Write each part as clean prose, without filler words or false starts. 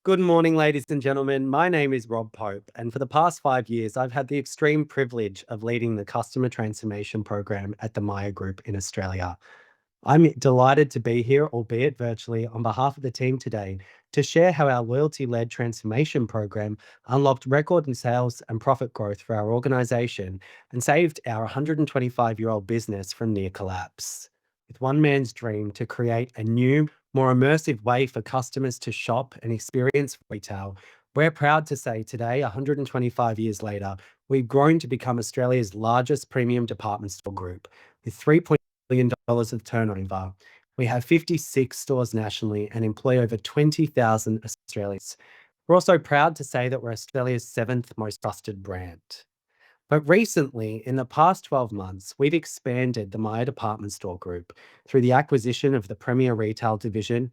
Good morning, ladies and gentlemen. My name is Rob Pope, and for the past 5 years, I've had the extreme privilege of leading the customer transformation program at the Myer Group in Australia. I'm delighted to be here, albeit virtually, on behalf of the team today to share how our loyalty led transformation program unlocked record in sales and profit growth for our organization and saved our 125-year-old business from near collapse. With one man's dream to create a new, more immersive way for customers to shop and experience retail, we're proud to say today, 125 years later, we've grown to become Australia's largest premium department store group with $3 billion of turnover. We have 56 stores nationally and employ over 20,000 Australians. We're also proud to say that we're Australia's seventh most trusted brand. But recently, in the past 12 months, we've expanded the Myer Department Store Group through the acquisition of the Premier Retail Division.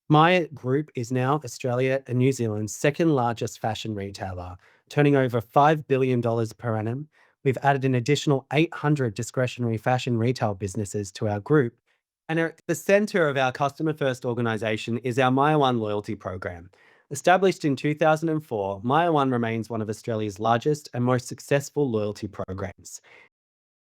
Myer Group is now Australia and New Zealand's second largest fashion retailer, turning over $5 billion per annum. We've added an additional 800 discretionary fashion retail businesses to our group. And at the center of our customer first organization is our Myer One loyalty program. Established in 2004, Myer One remains one of Australia's largest and most successful loyalty programs.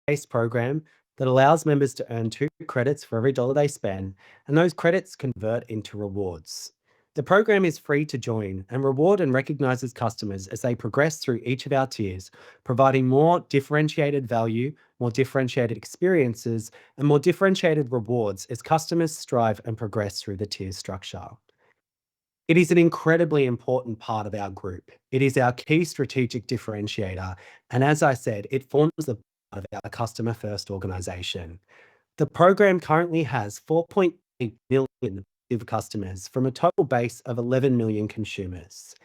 Based program that allows members to earn 2 credits for every dollar they spend, and those credits convert into rewards. The program is free to join and reward and recognizes customers as they progress through each of our tiers, providing more differentiated value, more differentiated experiences, and more differentiated rewards as customers strive and progress through the tier structure. It is an incredibly important part of our group. It is our key strategic differentiator. And as I said, it forms the part of our customer first organization. The program currently has 4.8 million active customers from a total base of 11 million consumers.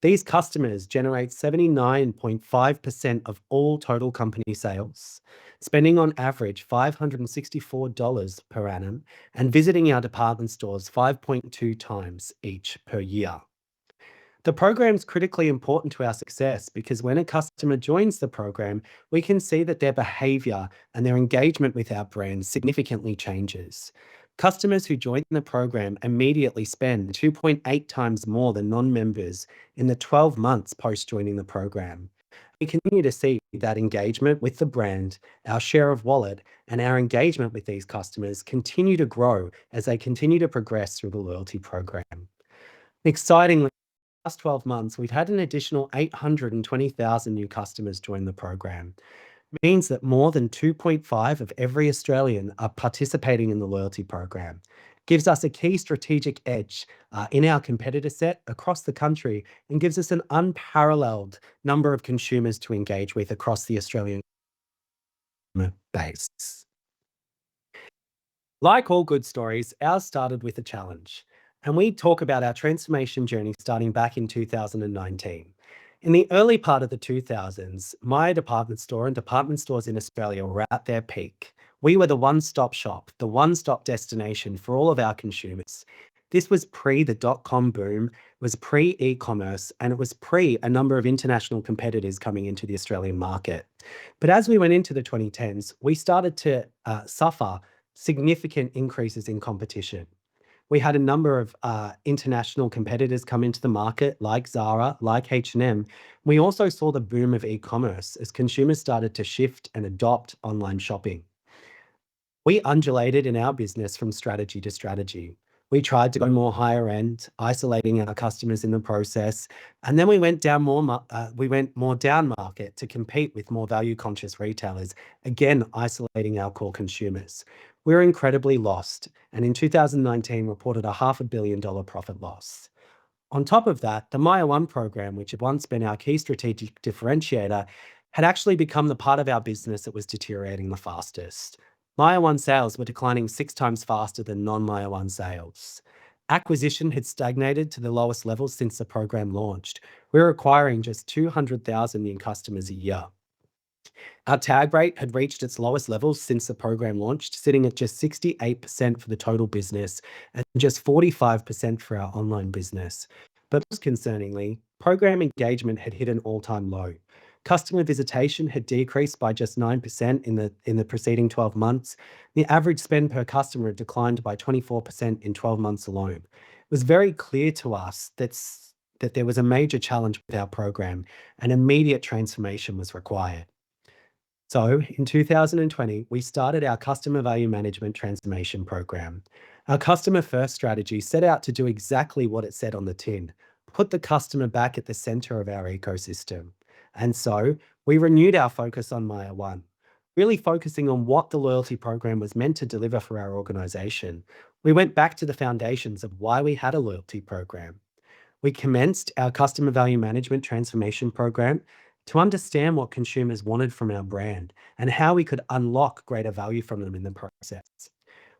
These customers generate 79.5% of all total company sales, spending on average $564 per annum and visiting our department stores 5.2 times each per year. The program is critically important to our success because when a customer joins the program, we can see that their behavior and their engagement with our brand significantly changes. Customers who join the program immediately spend 2.8 times more than non-members in the 12 months post joining the program. We continue to see that engagement with the brand, our share of wallet, and our engagement with these customers continue to grow as they continue to progress through the loyalty program. Excitingly, last 12 months, we've had an additional 820,000 new customers join the program. It means that more than 2.5 of every Australian are participating in the loyalty program. Gives us a key strategic edge in our competitor set across the country and gives us an unparalleled number of consumers to engage with across the Australian base. Like all good stories, ours started with a challenge. And we talk about our transformation journey starting back in 2019. In the early part of the 2000s, my department store and department stores in Australia were at their peak. We were the one-stop shop, the one-stop destination for all of our consumers. This was pre the dot-com boom, it was pre e-commerce, and it was pre a number of international competitors coming into the Australian market. But as we went into the 2010s, we started to suffer significant increases in competition. We had a number of international competitors come into the market, like Zara, like H&M. We also saw the boom of e-commerce as consumers started to shift and adopt online shopping. We undulated in our business from strategy to strategy. We tried to go more higher end, isolating our customers in the process, and then we went more down market to compete with more value conscious retailers, again isolating our core consumers. We were incredibly lost, and in 2019 reported a $500 million profit loss. On top of that, the Myer One program, which had once been our key strategic differentiator, had actually become the part of our business that was deteriorating the fastest. Myer One sales were declining 6 times faster than non-Myer One sales. Acquisition had stagnated to the lowest levels since the program launched. We were acquiring just 200,000 new customers a year. Our tag rate had reached its lowest levels since the program launched, sitting at just 68% for the total business and just 45% for our online business. But most concerningly, program engagement had hit an all-time low. Customer visitation had decreased by just 9% in the preceding 12 months. The average spend per customer had declined by 24% in 12 months alone. It was very clear to us that that there was a major challenge with our program and immediate transformation was required. So in 2020, we started our customer value management transformation program. Our customer first strategy set out to do exactly what it said on the tin, put the customer back at the center of our ecosystem. And so we renewed our focus on Myer One, really focusing on what the loyalty program was meant to deliver for our organization. We went back to the foundations of why we had a loyalty program. We commenced our customer value management transformation program to understand what consumers wanted from our brand and how we could unlock greater value from them in the process.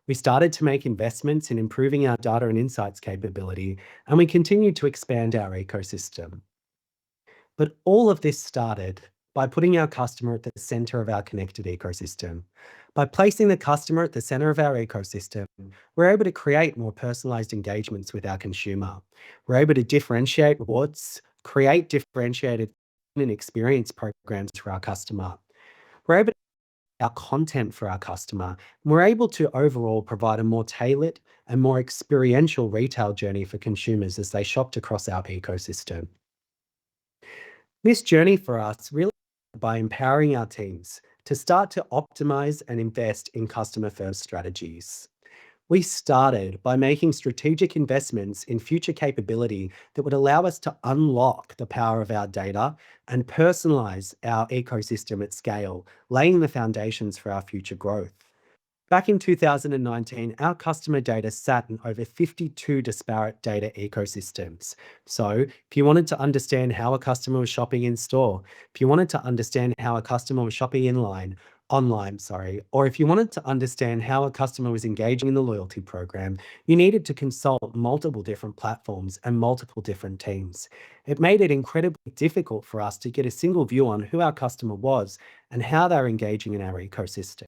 We started to make investments in improving our data and insights capability, and we continued to expand our ecosystem. But all of this started by putting our customer at the center of our connected ecosystem. By placing the customer at the center of our ecosystem, we're able to create more personalized engagements with our consumer. We're able to differentiate rewards, create differentiated and experience programs for our customer. We're able to our content for our customer. And we're able to overall provide a more tailored and more experiential retail journey for consumers as they shopped across our ecosystem. This journey for us really by empowering our teams to start to optimize and invest in customer first strategies. We started by making strategic investments in future capability that would allow us to unlock the power of our data and personalize our ecosystem at scale, laying the foundations for our future growth. Back in 2019, our customer data sat in over 52 disparate data ecosystems. So if you wanted to understand how a customer was shopping in store, if you wanted to understand how a customer was shopping online, or if you wanted to understand how a customer was engaging in the loyalty program, you needed to consult multiple different platforms and multiple different teams. It made it incredibly difficult for us to get a single view on who our customer was and how they're engaging in our ecosystem.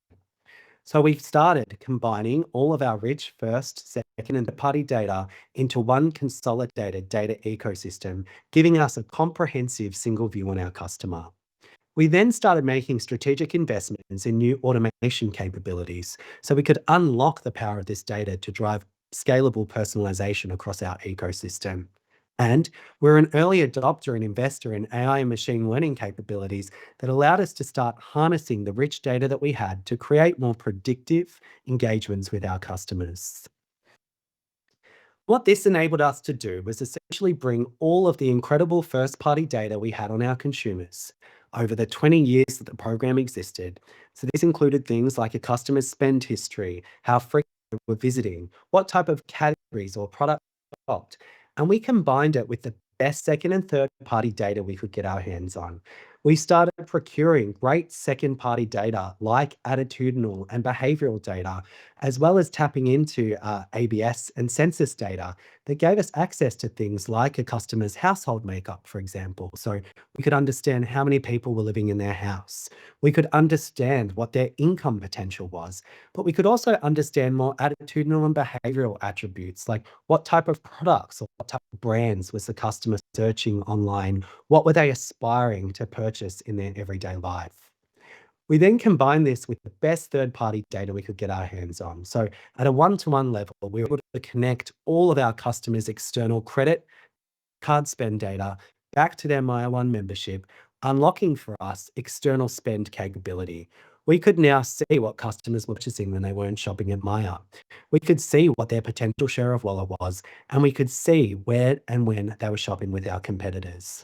So we've started combining all of our rich first, second, and third-party data into one consolidated data ecosystem, giving us a comprehensive single view on our customer. We then started making strategic investments in new automation capabilities so we could unlock the power of this data to drive scalable personalization across our ecosystem. And we're an early adopter and investor in AI and machine learning capabilities that allowed us to start harnessing the rich data that we had to create more predictive engagements with our customers. What this enabled us to do was essentially bring all of the incredible first party data we had on our consumers over the 20 years that the program existed. So this included things like a customer's spend history, how frequently they were visiting, what type of categories or products they shopped, and we combined it with the best second and third party data we could get our hands on. We started procuring great second party data like attitudinal and behavioral data, as well as tapping into ABS and census data that gave us access to things like a customer's household makeup, for example. So we could understand how many people were living in their house. We could understand what their income potential was, but we could also understand more attitudinal and behavioral attributes like what type of products or what type of brands was the customer searching online, what were they aspiring to purchase in their everyday life. We then combine this with the best third-party data we could get our hands on. So at a one-to-one level, we were able to connect all of our customers' external credit card spend data back to their Myer One membership, unlocking for us external spend capability. We could now see what customers were purchasing when they weren't shopping at Myer. We could see what their potential share of wallet was, and we could see where and when they were shopping with our competitors.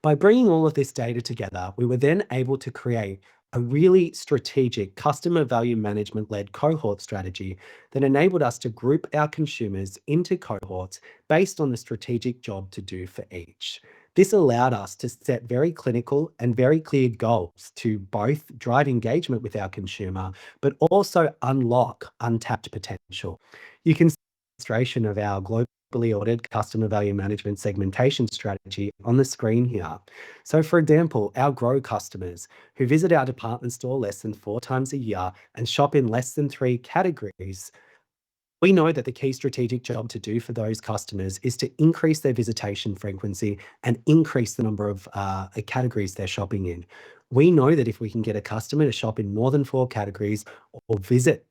By bringing all of this data together, we were then able to create a really strategic customer value management led cohort strategy that enabled us to group our consumers into cohorts based on the strategic job to do for each. This allowed us to set very clinical and very clear goals to both drive engagement with our consumer, but also unlock untapped potential. You can see a demonstration of our globally ordered customer value management segmentation strategy on the screen here. So for example, our Grow customers who visit our department store less than 4 times a year and shop in less than 3 categories, we know that the key strategic job to do for those customers is to increase their visitation frequency and increase the number of categories they're shopping in. We know that if we can get a customer to shop in more than 4 categories or visit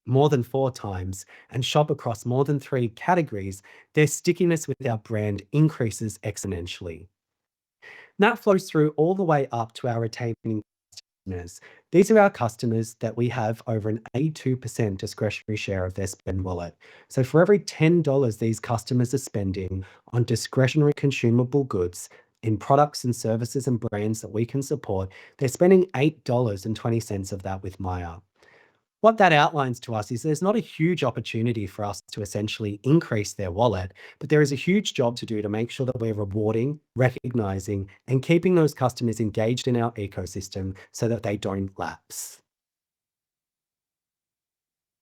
more than 4 times and shop across more than 3 categories, their stickiness with our brand increases exponentially. That flows through all the way up to our retaining customers. These are our customers that we have over an 82% discretionary share of their spend wallet. So for every $10 these customers are spending on discretionary consumable goods in products and services and brands that we can support, they're spending $8.20 of that with Myer. What that outlines to us is there's not a huge opportunity for us to essentially increase their wallet, but there is a huge job to do to make sure that we're rewarding, recognizing, and keeping those customers engaged in our ecosystem so that they don't lapse.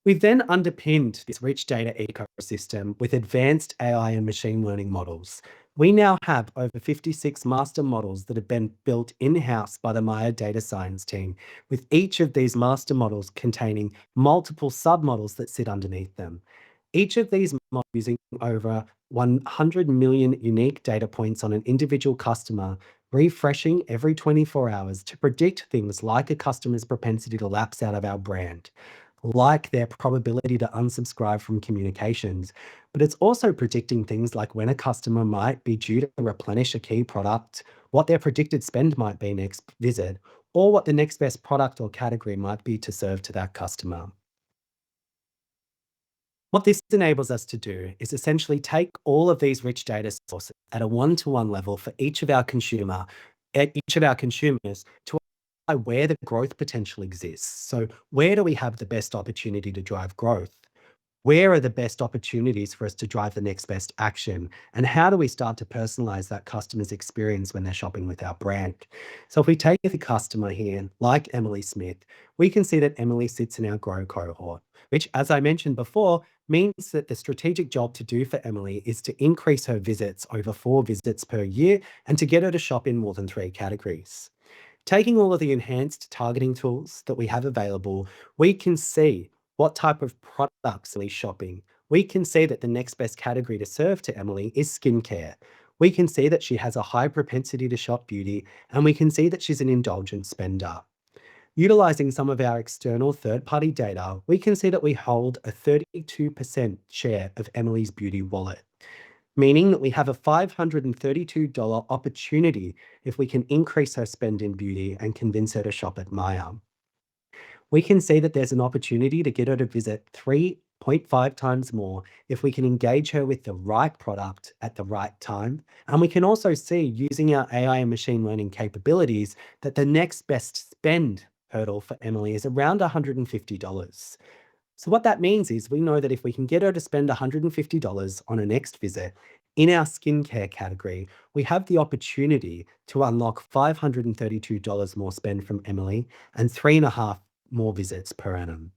We've then underpinned this rich data ecosystem with advanced AI and machine learning models. We now have over 56 master models that have been built in-house by the Maya data science team, with each of these master models containing multiple submodels that sit underneath them. Each of these models using over 100 million unique data points on an individual customer, refreshing every 24 hours to predict things like a customer's propensity to lapse out of our brand, like their probability to unsubscribe from communications. But it's also predicting things like when a customer might be due to replenish a key product, what their predicted spend might be next visit, or what the next best product or category might be to serve to that customer. What this enables us to do is essentially take all of these rich data sources at a one-to-one level for each of our consumers to identify where the growth potential exists. So where do we have the best opportunity to drive growth? Where are the best opportunities for us to drive the next best action? And how do we start to personalize that customer's experience when they're shopping with our brand? So if we take the customer here, like Emily Smith, we can see that Emily sits in our grow cohort, which, as I mentioned before, means that the strategic job to do for Emily is to increase her visits over 4 visits per year and to get her to shop in more than 3 categories. Taking all of the enhanced targeting tools that we have available, we can see what type of products Emily's shopping. We can see that the next best category to serve to Emily is skincare. We can see that she has a high propensity to shop beauty, and we can see that she's an indulgent spender. Utilizing some of our external third-party data, we can see that we hold a 32% share of Emily's beauty wallet, meaning that we have a $532 opportunity if we can increase her spend in beauty and convince her to shop at Maya. We can see that there's an opportunity to get her to visit 3.5 times more if we can engage her with the right product at the right time. And we can also see, using our AI and machine learning capabilities, that the next best spend hurdle for Emily is around $150. So what that means is we know that if we can get her to spend $150 on a next visit in our skincare category, we have the opportunity to unlock $532 more spend from Emily and 3.5 more visits per annum.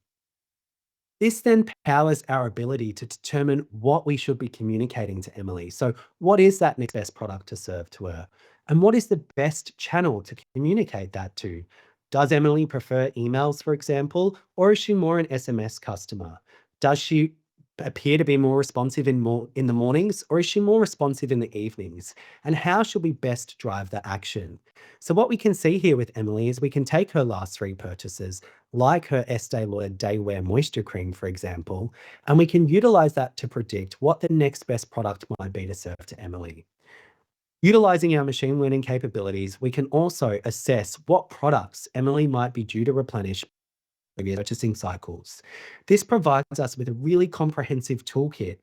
This then powers our ability to determine what we should be communicating to Emily. So, what is that next best product to serve to her? And what is the best channel to communicate that to? Does Emily prefer emails, for example, or is she more an SMS customer? Does she appear to be more responsive in the mornings, or is she more responsive in the evenings? And how should we best drive that action? So what we can see here with Emily is we can take her last 3 purchases, like her Estee Lauder Day Wear Moisture Cream, for example, and we can utilize that to predict what the next best product might be to serve to Emily. Utilizing our machine learning capabilities, we can also assess what products Emily might be due to replenish purchasing cycles. This provides us with a really comprehensive toolkit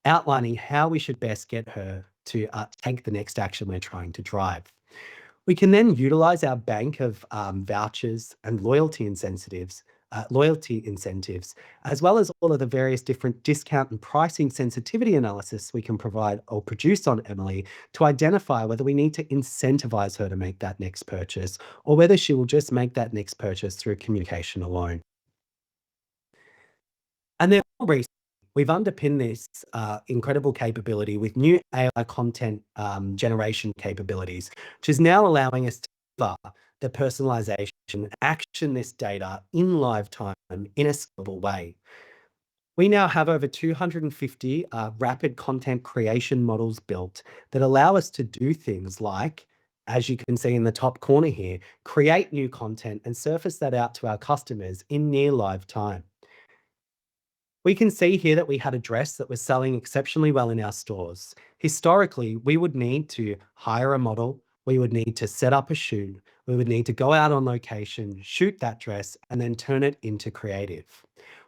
outlining how we should best get her to take the next action we're trying to drive. We can then utilize our bank of vouchers and loyalty incentives, as well as all of the various different discount and pricing sensitivity analysis we can provide or produce on Emily to identify whether we need to incentivize her to make that next purchase or whether she will just make that next purchase through communication alone. And then more recently, we've underpinned this incredible capability with new AI content generation capabilities, which is now allowing us to deliver the personalization, action this data in live time in a scalable way. We now have over 250 rapid content creation models built that allow us to do things like, as you can see in the top corner here, create new content and surface that out to our customers in near live time. We can see here that we had a dress that was selling exceptionally well in our stores. Historically, we would need to hire a model, we would need to set up a shoot, we would need to go out on location, shoot that dress, and then turn it into creative.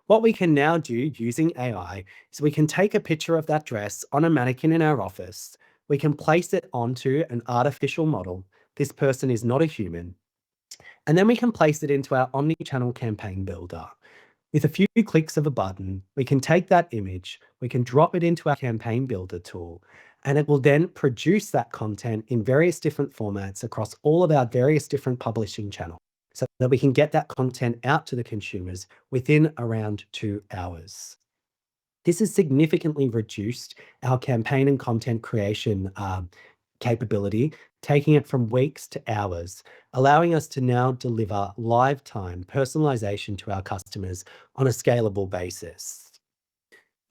What we can now do using AI is we can take a picture of that dress on a mannequin in our office, we can place it onto an artificial model. This person is not a human. And then we can place it into our omni-channel campaign builder. With a few clicks of a button, we can take that image, we can drop it into our campaign builder tool, and it will then produce that content in various different formats across all of our various different publishing channels so that we can get that content out to the consumers within around 2 hours. This has significantly reduced our campaign and content creation capability, taking it from weeks to hours, allowing us to now deliver live time personalization to our customers on a scalable basis.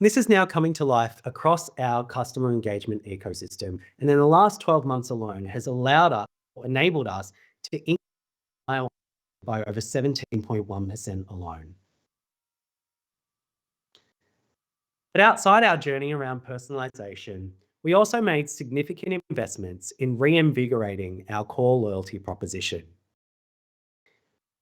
This is now coming to life across our customer engagement ecosystem. And in the last 12 months alone has allowed us or enabled us to increase by over 17.1% alone. But outside our journey around personalization, we also made significant investments in reinvigorating our core loyalty proposition.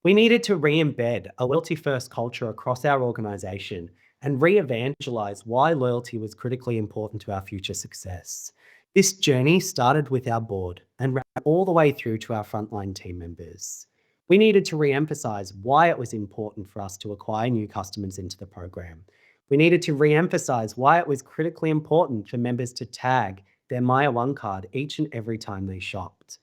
We needed to re-embed a loyalty-first culture across our organization and re-evangelize why loyalty was critically important to our future success. This journey started with our board and ran all the way through to our frontline team members. We needed to re-emphasize why it was important for us to acquire new customers into the program. We needed to re-emphasize why it was critically important for members to tag their Myer One card each and every time they shopped.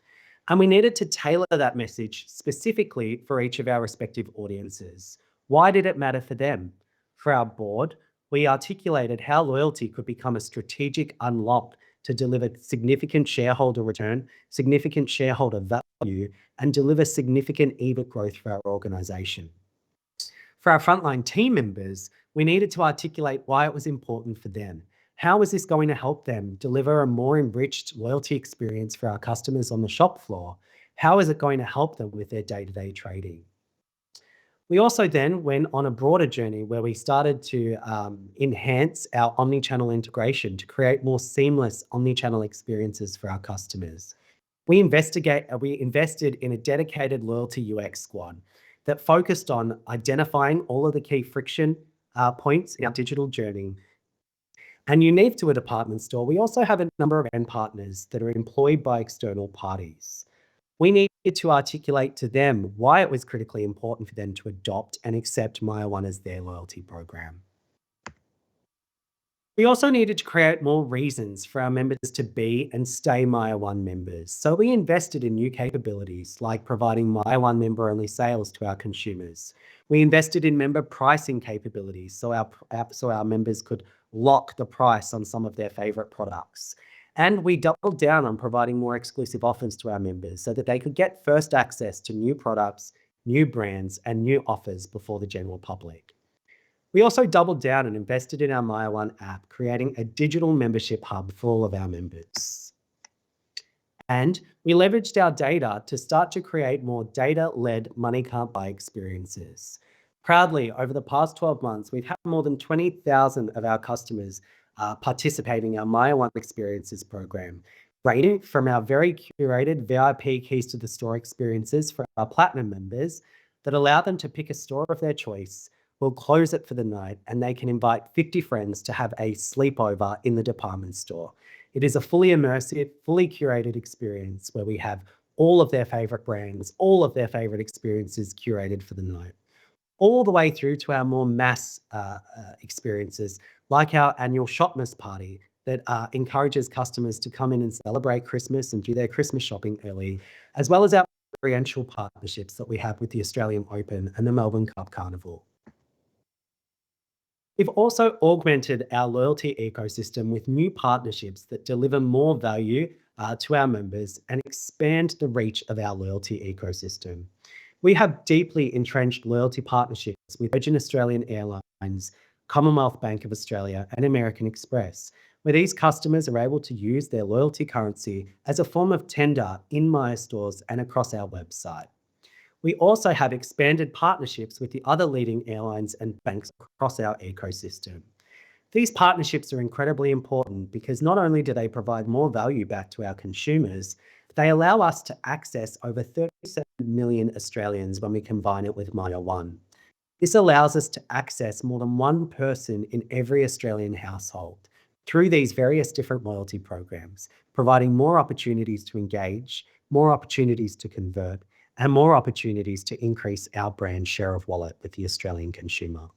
And we needed to tailor that message specifically for each of our respective audiences. Why did it matter for them? For our board, we articulated how loyalty could become a strategic unlock to deliver significant shareholder return, significant shareholder value, and deliver significant EBIT growth for our organization. For our frontline team members, we needed to articulate why it was important for them. How is this going to help them deliver a more enriched loyalty experience for our customers on the shop floor? How is it going to help them with their day-to-day trading? We also then went on a broader journey where we started to enhance our omni-channel integration to create more seamless omni-channel experiences for our customers. We invested in a dedicated loyalty UX squad that focused on identifying all of the key friction points in our digital journey. And unique to a department store, we also have a number of end partners that are employed by external parties. We needed to articulate to them why it was critically important for them to adopt and accept Myer One as their loyalty program. We also needed to create more reasons for our members to be and stay Myer One members. So we invested in new capabilities like providing Myer One member-only sales to our consumers. We invested in member pricing capabilities so our members could lock the price on some of their favorite products. And we doubled down on providing more exclusive offers to our members so that they could get first access to new products, new brands, and new offers before the general public. We also doubled down and invested in our Myer One app, creating a digital membership hub for all of our members. And we leveraged our data to start to create more data-led money can't buy experiences. Proudly, over the past 12 months, we've had more than 20,000 of our customers participating in our Myer One Experiences program, ranging from our very curated VIP keys to the store experiences for our Platinum members that allow them to pick a store of their choice. We'll close it for the night and they can invite 50 friends to have a sleepover in the department store. It is a fully immersive, fully curated experience where we have all of their favorite brands, all of their favorite experiences curated for the night, all the way through to our more mass experiences, like our annual Shopmas party that encourages customers to come in and celebrate Christmas and do their Christmas shopping early, as well as our experiential partnerships that we have with the Australian Open and the Melbourne Cup Carnival. We've also augmented our loyalty ecosystem with new partnerships that deliver more value to our members and expand the reach of our loyalty ecosystem. We have deeply entrenched loyalty partnerships with Virgin Australian Airlines, Commonwealth Bank of Australia, and American Express, where these customers are able to use their loyalty currency as a form of tender in Myer stores and across our website. We also have expanded partnerships with the other leading airlines and banks across our ecosystem. These partnerships are incredibly important because not only do they provide more value back to our consumers, they allow us to access over 37 million Australians when we combine it with Myer One. This allows us to access more than one person in every Australian household through these various different loyalty programs, providing more opportunities to engage, more opportunities to convert, and more opportunities to increase our brand share of wallet with the Australian consumer.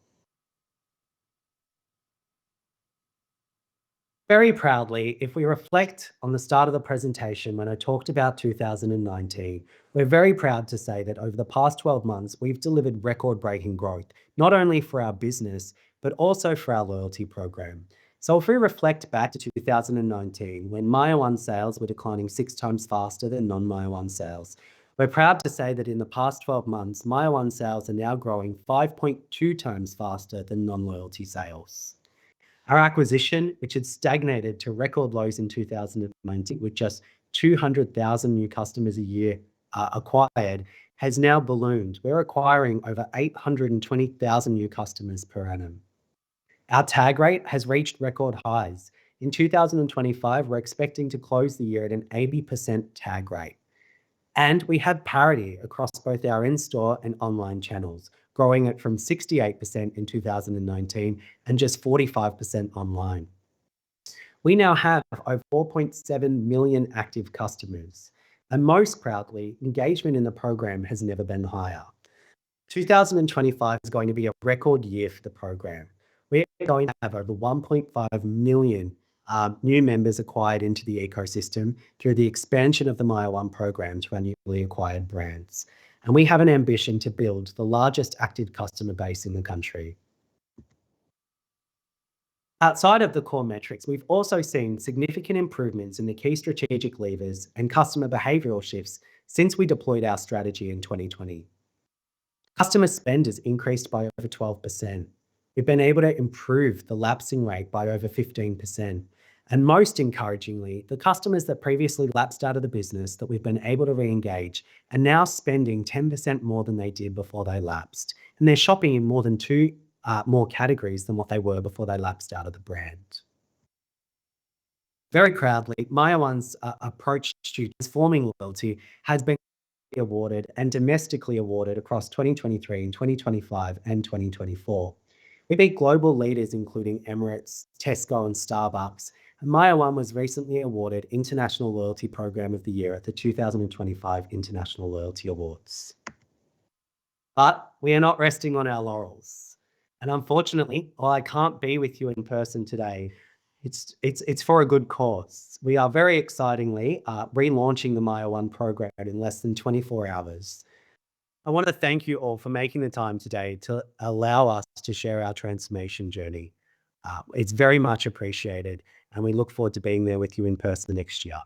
Very proudly, if we reflect on the start of the presentation when I talked about 2019, we're very proud to say that over the past 12 months, we've delivered record-breaking growth, not only for our business, but also for our loyalty program. So if we reflect back to 2019, when Myer One sales were declining 6 times faster than non-Myer One sales, we're proud to say that in the past 12 months, Myer One sales are now growing 5.2 times faster than non-loyalty sales. Our acquisition, which had stagnated to record lows in 2019 with just 200,000 new customers a year acquired, has now ballooned. We're acquiring over 820,000 new customers per annum. Our tag rate has reached record highs. In 2025, we're expecting to close the year at an 80% tag rate. And we have parity across both our in-store and online channels, growing it from 68% in 2019 and just 45% online. We now have over 4.7 million active customers, and most proudly, engagement in the program has never been higher. 2025 is going to be a record year for the program. We're going to have over 1.5 million new members acquired into the ecosystem through the expansion of the Myer One program to our newly acquired brands. And we have an ambition to build the largest active customer base in the country. Outside of the core metrics, we've also seen significant improvements in the key strategic levers and customer behavioral shifts since we deployed our strategy in 2020. Customer spend has increased by over 12%. We've been able to improve the lapsing rate by over 15%. And most encouragingly, the customers that previously lapsed out of the business that we've been able to re-engage are now spending 10% more than they did before they lapsed. And they're shopping in more than two more categories than what they were before they lapsed out of the brand. Very proudly, Myer One's approach to transforming loyalty has been awarded and domestically awarded across 2023 and 2025 and 2024. We beat global leaders including Emirates, Tesco and Starbucks, and Myer One was recently awarded International Loyalty Program of the Year at the 2025 International Loyalty Awards. But we are not resting on our laurels. And unfortunately, while I can't be with you in person today, it's for a good cause. We are very excitingly relaunching the Myer One program in less than 24 hours. I want to thank you all for making the time today to allow us to share our transformation journey. It's very much appreciated, and we look forward to being there with you in person next year.